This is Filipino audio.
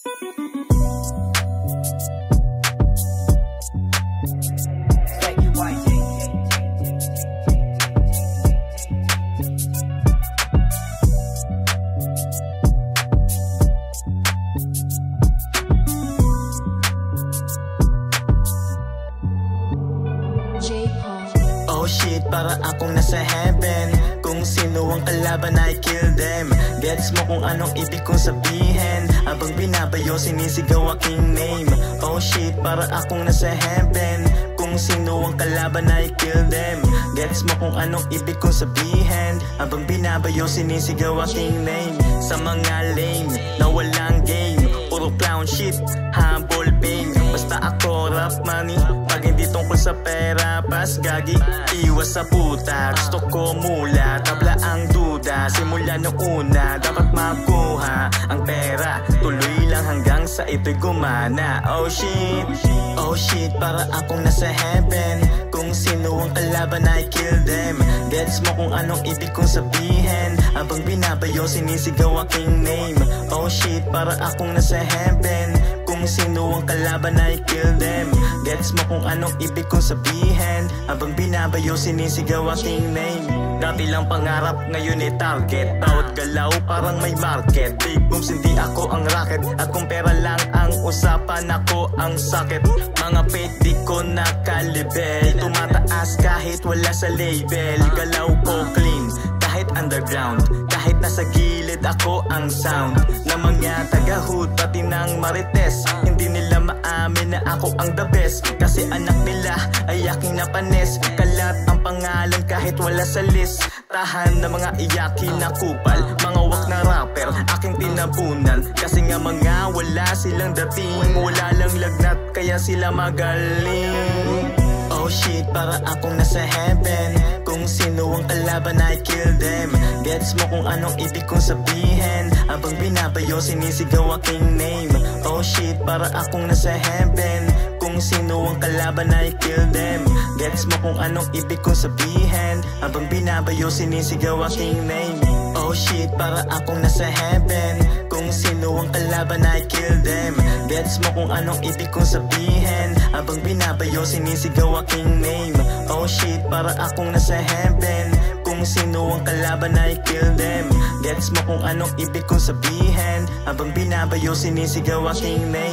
Oh shit, para akong nasa heaven. Kung sino ang kalaban I kill them. Gets mo kung anong ibig kong sabihin. Habang binabayo sinisigaw aking name. Oh shit, para akong nasa heaven. Kung sino ang kalaban I kill them. Gets mo kung anong ibig kong sabihin. Habang binabayo sinisigaw aking name. Sa mga lame na walang game, puro clown shit, humble pain. Basta ako rap money. Pag hindi tungkol sa pera, pas gagi, iwas sa puta. Gusto ko mula, tabla ang duda. Simula nung una, dapat makuha ang pera. Tuloy lang hanggang sa ito'y gumana. Oh shit, para akong nasa heaven. Kung sino ang kalaban I kill them. Gets mo kung anong ibig kong sabihin. Habang binabayo sinisigaw aking name. Oh shit, para akong nasa heaven. Kung sino ang kalaban I kill them. Gets mo kung anong ibig kong sabihin. Habang binabayo sinisigaw aking name. Dati lang pangarap, ngayon ay target. Bawat galaw parang may market. Big booms, hindi ako ang rocket. At kung pera lang ang usapan, ako ang sakit. Mga fake di ko nakalibel. Tumataas kahit wala sa label. Galaw ko clean, kahit underground. Kahit nasa gilid ako ang sound. Na mga taga-hood, pati ng marites. Hindi nila maamin na ako ang the best. Kasi anak nila ay aking napanes. Kalat ang pangalan kahit wala sa list. Tahan na mga iyakin na kupal. Mga wak na rapper, aking tinabunan. Kasi nga mga wala silang dating. Wala lang lagnat, kaya sila magaling. Oh shit, para akong nasa heaven. Kung sino ang kalaban I kill them. Gets mo kung anong ibig kong sabihin. Habang binabayo sinisigaw aking name. Oh shit, para akong nasa heaven. Kung sino ang kalaban I kill them. Gets mo kung anong ibig kong sabihin. Habang binabayo sinisigaw aking name. Oh shit, para akong nasa heaven. Kung sino ang kalaban I kill them. Gets mo kung anong ibig kong sabihin. Habang binabayo sinisigaw aking name. Oh shit, para akong nasa heaven. Kung sino ang kalaban I kill them. Gets mo kung anong ibig kong sabihin. Habang binabayo sinisigaw aking name.